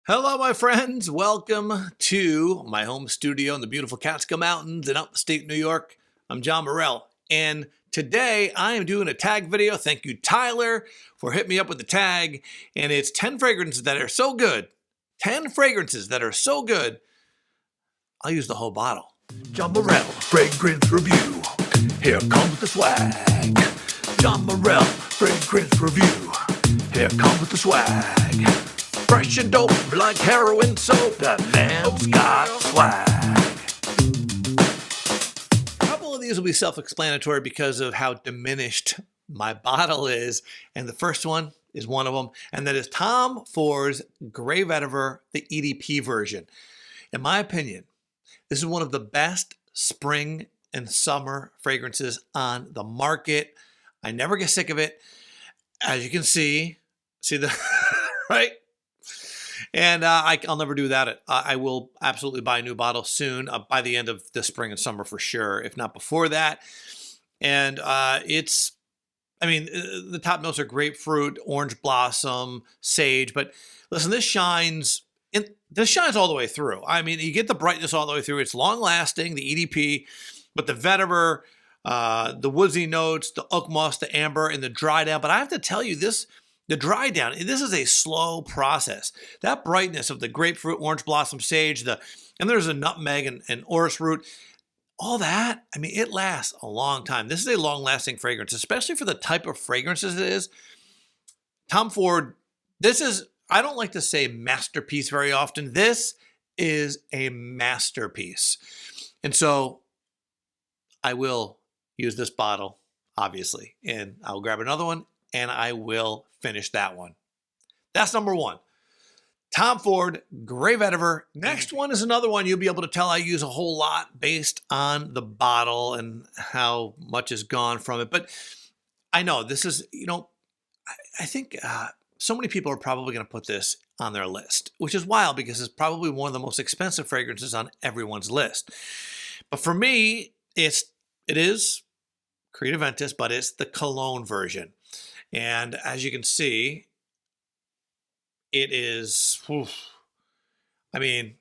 Hello, my friends. Welcome to my home studio in the beautiful Catskill Mountains in upstate New York. I'm John Morrell, and today I am doing a tag video. Thank you, Tyler, for hitting me up with the tag. And it's 10 fragrances that are so good. 10 fragrances that are so good, I'll use the whole bottle. John Morrell, Fragrance Review. Here comes the swag. John Morrell, Fragrance Review. Here comes the swag. Fresh and dope like heroin soap. That man's got swag. A couple of these will be self-explanatory because of how diminished my bottle is. And the first one is one of them. And that is Tom Ford's Grey Vetiver, the EDP version. In my opinion, this is one of the best spring and summer fragrances on the market. I never get sick of it. As you can see the, right? And I'll never do without it. I will absolutely buy a new bottle soon, by the end of the spring and summer for sure, if not before that. And the top notes are grapefruit, orange blossom, sage. But listen, this shines all the way through. I mean, you get the brightness all the way through. It's long lasting, the EDP, but the vetiver, the woodsy notes, the oak moss, the amber, and the dry down. But I have to tell you, the dry down, this is a slow process. That brightness of the grapefruit, orange blossom, sage, and there's a nutmeg and orris root, all that, I mean, it lasts a long time. This is a long-lasting fragrance, especially for the type of fragrances it is. Tom Ford, I don't like to say masterpiece very often. This is a masterpiece. And so I will use this bottle, obviously, and I'll grab another one and I will finish that one. That's number one. Tom Ford, Grey Vetiver. Next one is another one you'll be able to tell I use a whole lot based on the bottle and how much is gone from it. But I know this is, I think so many people are probably going to put this on their list, which is wild because it's probably one of the most expensive fragrances on everyone's list. But for me, it is Creed Aventus, but it's the cologne version. And as you can see, it is, I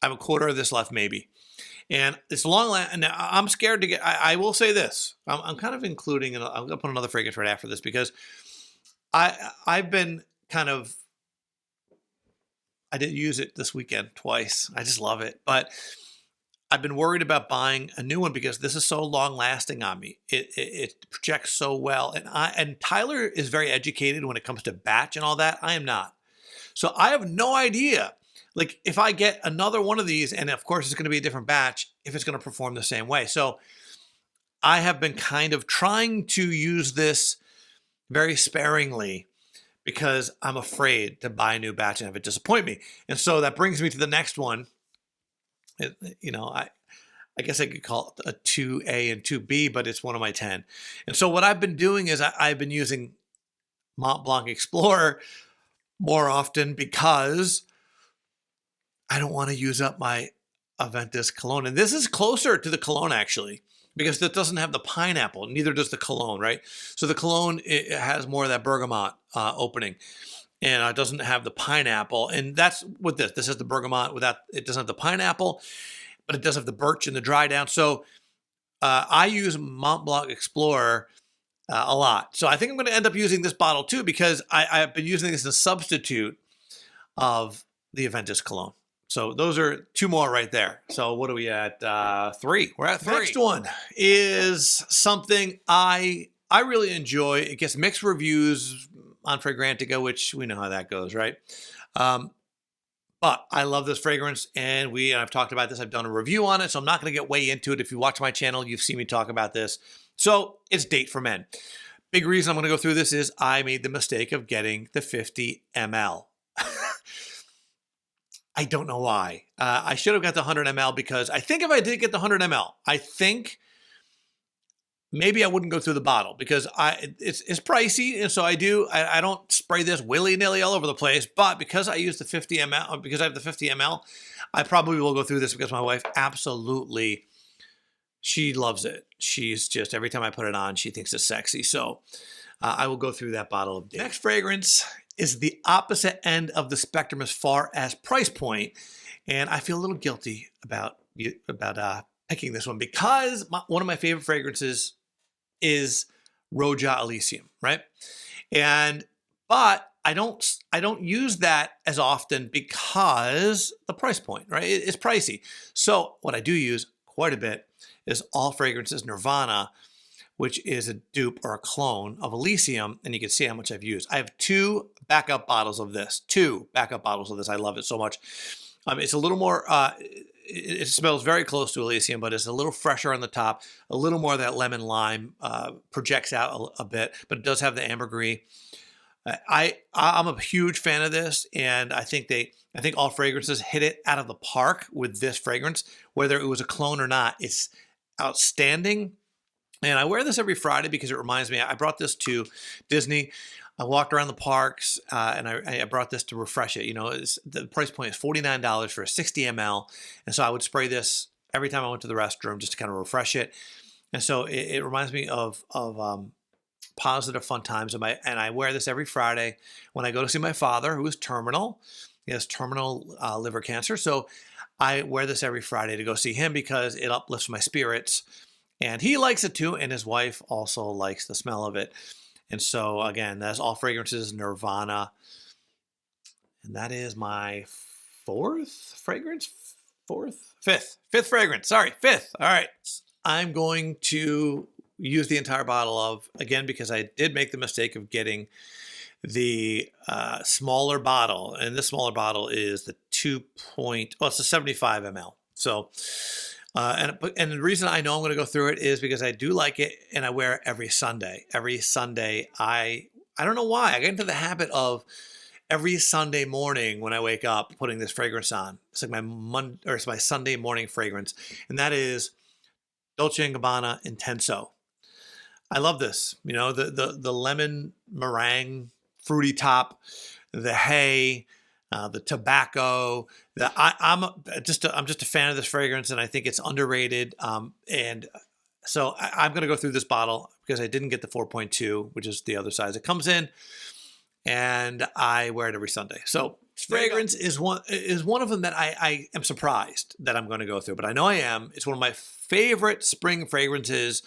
have a quarter of this left maybe. And it's long, and I'm scared to get, I will say this, I'm kind of including, and I'm going to put another fragrance right after this because I've been I did use it this weekend twice. I just love it. But I've been worried about buying a new one because this is so long lasting on me. It projects so well. And Tyler is very educated when it comes to batch and all that. I am not. So I have no idea, like if I get another one of these, and of course it's going to be a different batch, if it's going to perform the same way. So I have been kind of trying to use this very sparingly because I'm afraid to buy a new batch and have it disappoint me. And so that brings me to the next one. I guess I could call it a 2A and 2B, but it's one of my 10. And so what I've been doing is I've been using Mont Blanc Explorer more often because I don't want to use up my Aventus cologne. And this is closer to the cologne actually, because it doesn't have the pineapple. Neither does the cologne, right? So the cologne, it has more of that bergamot opening. And it doesn't have the pineapple. And that's what this. This is the bergamot without, it doesn't have the pineapple, but it does have the birch and the dry down. So I use Mont Blanc Explorer a lot. So I think I'm going to end up using this bottle too because I've been using this as a substitute of the Aventus cologne. So those are two more right there. So what are we at? 3. We're at 3. Next one is something I really enjoy. It gets mixed reviews on Fragrantica, which we know how that goes, right? But I love this fragrance, and I've talked about this. I've done a review on it, so I'm not going to get way into it. If you watch my channel, you've seen me talk about this. So it's Date for Men. Big reason I'm going to go through this is I made the mistake of getting the 50 ml. I don't know why. I should have got the 100 ml because I think if I did get the 100 ml, I think maybe I wouldn't go through the bottle because it's pricey, and so I don't spray this willy-nilly all over the place. But because I use the 50 ml, because I have the 50 ml, I probably will go through this because my wife absolutely, she loves it. She's just, every time I put it on, she thinks it's sexy. So I will go through that bottle of Date. Next fragrance is the opposite end of the spectrum as far as price point, and I feel a little guilty about picking this one because one of my favorite fragrances is Roja Elysium, right? But I don't use that as often because the price point, right? It's pricey. So what I do use quite a bit is All Fragrances Nirvana, which is a dupe or a clone of Elysium, and you can see how much I've used. I have 2 backup bottles of this. 2 backup bottles of this. I love it so much. It's a little more. It smells very close to Elysium, but it's a little fresher on the top. A little more of that lemon lime projects out a bit, but it does have the ambergris. I'm a huge fan of this, and I think All Fragrances hit it out of the park with this fragrance. Whether it was a clone or not, it's outstanding. And I wear this every Friday because it reminds me. I brought this to Disney. I walked around the parks, and I brought this to refresh it. You know, the price point is $49 for a 60 ml, and so I would spray this every time I went to the restroom just to kind of refresh it. And so it reminds me of positive fun times. And I wear this every Friday when I go to see my father, who is terminal. He has terminal liver cancer, so I wear this every Friday to go see him because it uplifts my spirits. And he likes it too, and his wife also likes the smell of it. And so, again, that's All Fragrances Nirvana. And that is my fifth fragrance. Sorry, fifth. All right. I'm going to use the entire bottle of, again, because I did make the mistake of getting the smaller bottle. And this smaller bottle is the it's a 75 ml. So, and the reason I know I'm going to go through it is because I do like it, and I wear it every Sunday. Every Sunday, I don't know why. I get into the habit of every Sunday morning when I wake up putting this fragrance on. It's like it's my Sunday morning fragrance, and that is Dolce & Gabbana Intenso. I love this. You know, the lemon meringue, fruity top, the hay, the tobacco. I'm just a fan of this fragrance, and I think it's underrated. And so I'm going to go through this bottle because I didn't get the 4.2, which is the other size it comes in, and I wear it every Sunday. So this fragrance is one of them that I am surprised that I'm going to go through, but I know I am. It's one of my favorite spring fragrances.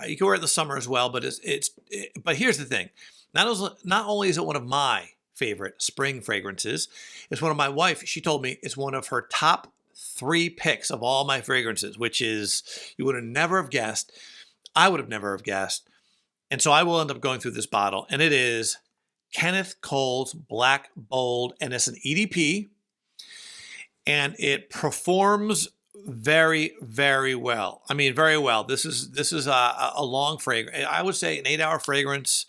You can wear it in the summer as well, but but here's the thing: not only is it one of my favorite spring fragrances, it's one of my wife. She told me it's one of her top 3 picks of all my fragrances, which is you would have never have guessed. I would have never have guessed, and so I will end up going through this bottle, and it is Kenneth Cole's Black Bold, and it's an EDP, and it performs very, very well. I mean, very well. This is a long fragrance. I would say an 8-hour fragrance.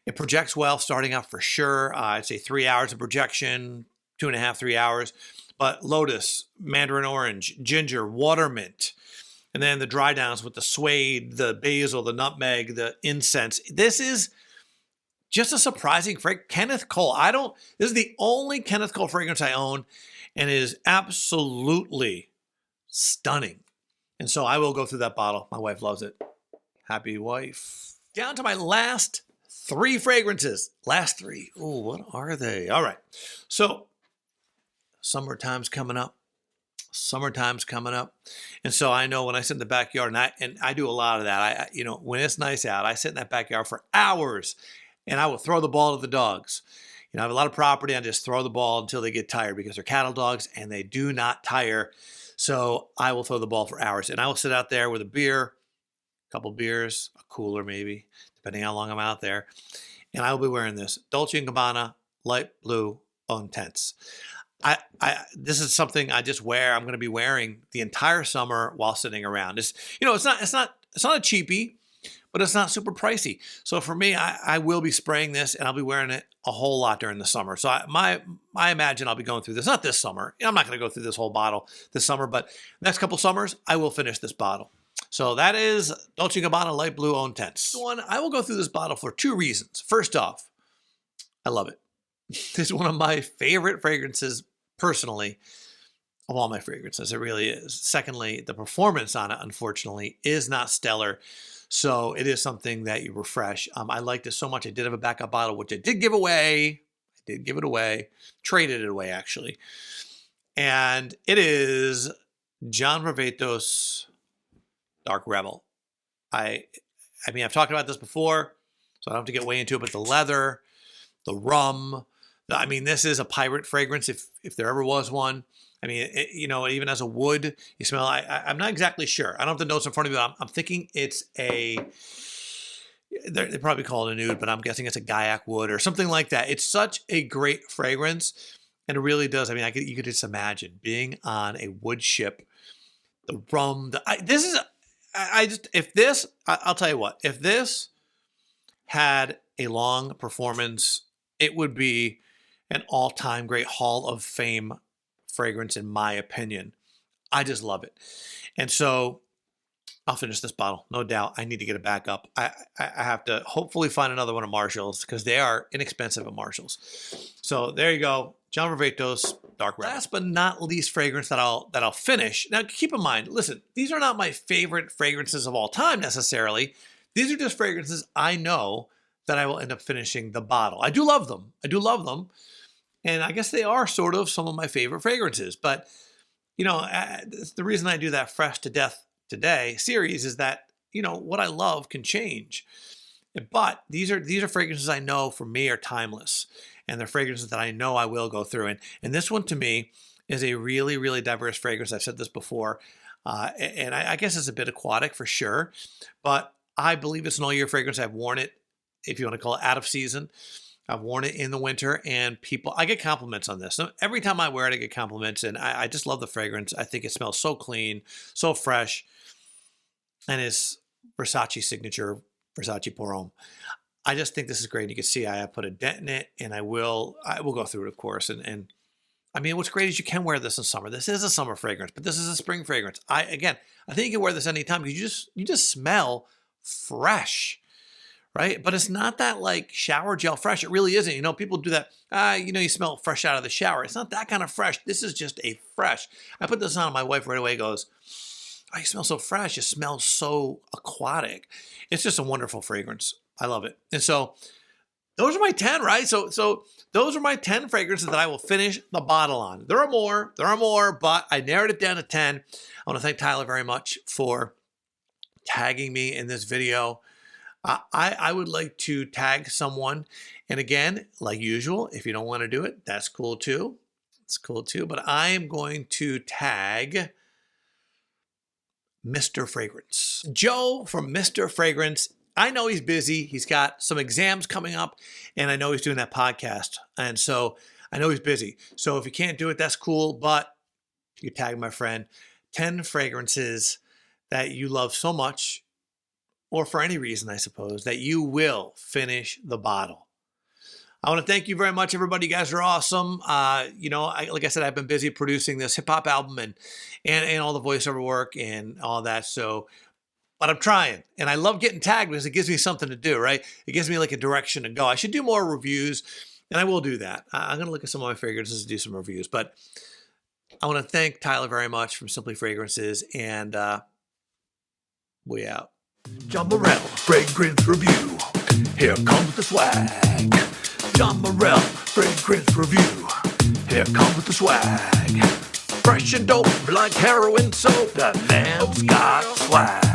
It projects well, starting out for sure. I'd say 3 hours of projection, 2.5, 3 hours. But lotus, mandarin orange, ginger, water mint, and then the dry downs with the suede, the basil, the nutmeg, the incense. This is just a surprising fragrance. Kenneth Cole. This is the only Kenneth Cole fragrance I own, and it is absolutely stunning. And so I will go through that bottle. My wife loves it. Happy wife. Down to my last 3 fragrances. Last 3. Oh, what are they? All right. So summertime's coming up. And so I know when I sit in the backyard, and I do a lot of that. When it's nice out, I sit in that backyard for hours, and I will throw the ball to the dogs. I have a lot of property. I just throw the ball until they get tired because they're cattle dogs and they do not tire. So I will throw the ball for hours, and I will sit out there with a beer, a couple beers, a cooler maybe, depending how long I'm out there. And I will be wearing this Dolce & Gabbana Light Blue Intense. This is something I just wear. I'm going to be wearing the entire summer while sitting around. It's not a cheapie, but it's not super pricey. So for me, I will be spraying this, and I'll be wearing it a whole lot during the summer. So I imagine I'll be going through this. Not this summer. I'm not going to go through this whole bottle this summer, but next couple summers, I will finish this bottle. So that is Dolce & Gabbana Light Blue Intense. I will go through this bottle for 2 reasons. First off, I love it. This is one of my favorite fragrances, personally, of all my fragrances. It really is. Secondly, the performance on it, unfortunately, is not stellar. So it is something that you refresh. I liked it so much. I did have a backup bottle, which I did give away. did give it away, traded it away actually. And it is John Varvatos Dark Rebel. I mean, I've talked about this before, so I don't have to get way into it, but the leather, the rum, I mean, this is a pirate fragrance if there ever was one. I mean, even as a wood, you smell, I'm not exactly sure. I don't have the notes in front of me, but I'm thinking it's they probably call it a nude, but I'm guessing it's a Gaiac wood or something like that. It's such a great fragrance, and it really does. I mean, you could just imagine being on a wood ship, the rum, I'll tell you what, if this had a long performance, it would be an all-time great Hall of Fame fragrance, in my opinion. I just love it. And so I'll finish this bottle, no doubt. I need to get it back up. I have to hopefully find another one of Marshall's because they are inexpensive at Marshall's. So there you go, John Varvatos Dark Rebel. Last but not least fragrance that I'll finish. Now keep in mind, listen, these are not my favorite fragrances of all time necessarily. These are just fragrances I know that I will end up finishing the bottle. I do love them. And I guess they are sort of some of my favorite fragrances. But, the reason I do that Fresh to Death Today series is that, what I love can change. But these are fragrances I know for me are timeless. And they're fragrances that I know I will go through. And this one to me is a really, really diverse fragrance. I've said this before. And I guess it's a bit aquatic for sure. But I believe it's an all-year fragrance. I've worn it, if you want to call it out of season. I've worn it in the winter, and I get compliments on this. So every time I wear it, I get compliments, and I just love the fragrance. I think it smells so clean, so fresh, and it's Versace signature, Versace Pour Homme. I just think this is great. You can see I have put a dent in it, and I will go through it, of course. And I mean, what's great is you can wear this in summer. This is a summer fragrance, but this is a spring fragrance. I think you can wear this anytime because you just smell fresh. Right? But it's not that like shower gel fresh. It really isn't. People do that. You smell fresh out of the shower. It's not that kind of fresh. This is just a fresh. I put this on and my wife right away goes, oh, you smell so fresh. You smell so aquatic. It's just a wonderful fragrance. I love it. And so those are my 10, right? So those are my 10 fragrances that I will finish the bottle on. There are more, but I narrowed it down to 10. I want to thank Tyler very much for tagging me in this video. I would like to tag someone. And again, like usual, if you don't want to do it, that's cool too. It's cool too. But I am going to tag Mr. Fragrance. Joe from Mr. Fragrance. I know he's busy. He's got some exams coming up, and I know he's doing that podcast. And so I know he's busy. So if you can't do it, that's cool. But you tag my friend, 10 fragrances that you love so much, or for any reason, I suppose, that you will finish the bottle. I want to thank you very much, everybody. You guys are awesome. Like I said, I've been busy producing this hip hop album and all the voiceover work and all that. But I'm trying, and I love getting tagged because it gives me something to do, right? It gives me like a direction to go. I should do more reviews, and I will do that. I'm going to look at some of my fragrances and do some reviews. But I want to thank Tyler very much from Simply Fragrances, and we out. John Morell, Fragrance Review. Here comes the swag. John Morell, Fragrance Review. Here comes the swag. Fresh and dope like heroin soap. That man's got swag.